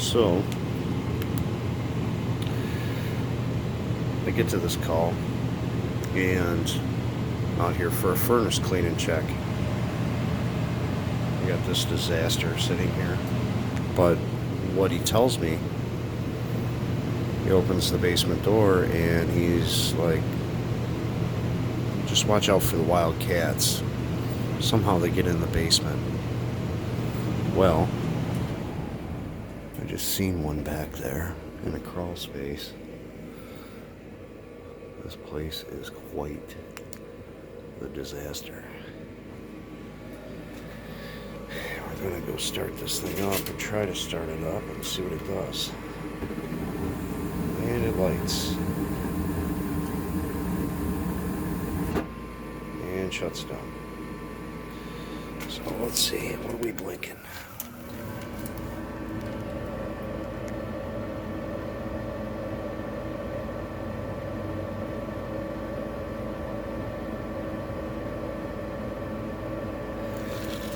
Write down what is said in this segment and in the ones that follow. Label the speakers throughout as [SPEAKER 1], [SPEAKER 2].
[SPEAKER 1] So I get to this call and out here for a furnace clean and check. I got this disaster sitting here. But what he tells me, he opens the basement door and he's like, just watch out for the Wildcats. Somehow they get in the basement. Well, I just seen one back there in a crawl space. This place is quite the disaster. We're gonna go start this thing up and try to start it up and see what it does. And it lights. And shuts down. So let's see, what are we blinking?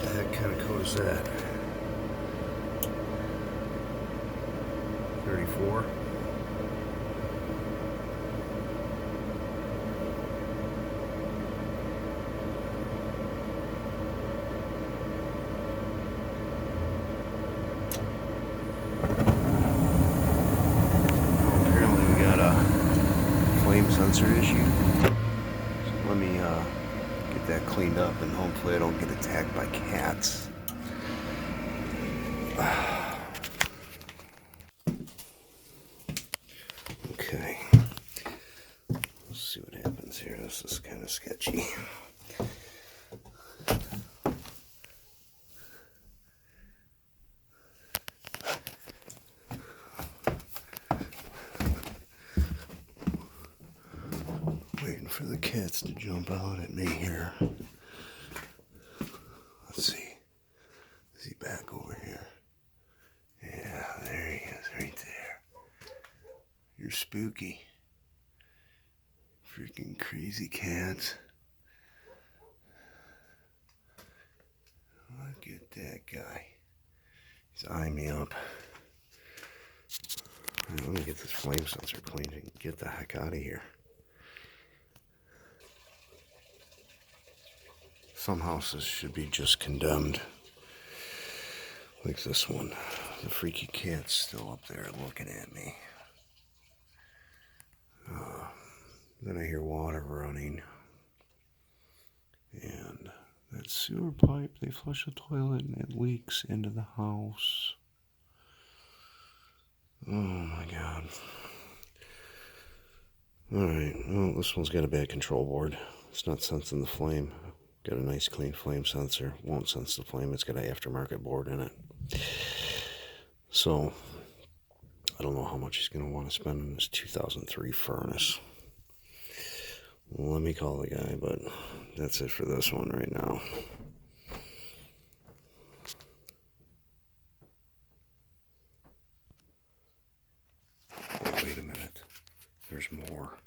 [SPEAKER 1] What kind of code is that? 34. Apparently we got a flame sensor issue. So let me get that cleaned up and hopefully I don't get attacked by cats. Okay. Let's see what happens here. This is kind of sketchy. Waiting for the cats to jump out at me here. Let's see. Is he back over here? Yeah, there he is, right there. You're spooky. Freaking crazy cats. Look at that guy. He's eyeing me up. Right, let me get this flame sensor cleaned and get the heck out of here. Some houses should be just condemned. Like this one. The freaky cat's still up there looking at me. Then I hear water running. And that sewer pipe, they flush the toilet and it leaks into the house. Oh my God. Alright, well, this one's got a bad control board. It's not sensing the flame. Got a nice clean flame sensor. Won't sense the flame. It's got an aftermarket board in it. So, I don't know how much he's going to want to spend on this 2003 furnace. Let me call the guy, but that's it for this one right now. Oh, wait a minute. There's more.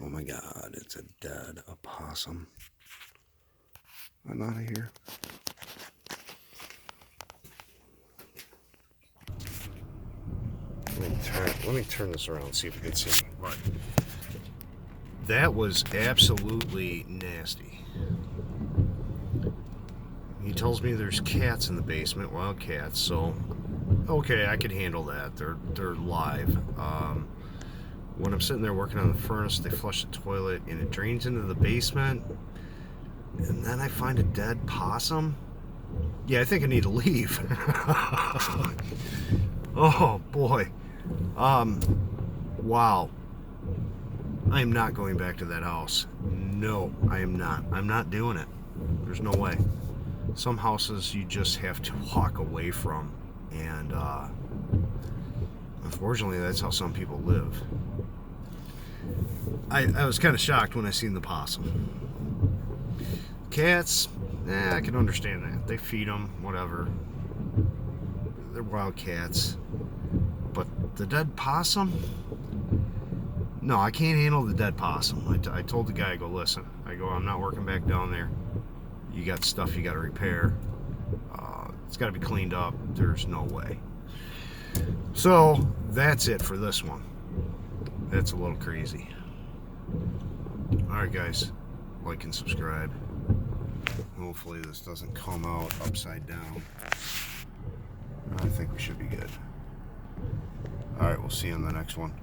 [SPEAKER 1] Oh my God, it's a dead opossum. I'm out of here. Let me turn this around and see if you can see me. Right. That was absolutely nasty. He tells me there's cats in the basement, wild cats, so okay, I could handle that. They're live. When I'm sitting there working on the furnace, they flush the toilet and it drains into the basement. And then I find a dead possum. Yeah, I think I need to leave. Oh boy. Wow. I am not going back to that house. No, I am not. I'm not doing it. There's no way. Some houses you just have to walk away from. And unfortunately, that's how some people live. I was kind of shocked when I seen the possum. Cats, I can understand that. They feed them, whatever. They're wild cats. But the dead possum? No, I can't handle the dead possum. I told the guy, I go, listen. I go, I'm not working back down there. You got stuff you got to repair. It's got to be cleaned up. There's no way. So that's it for this one. That's a little crazy. Alright guys, like and subscribe. Hopefully this doesn't come out upside down. I think we should be good. Alright, we'll see you on the next one.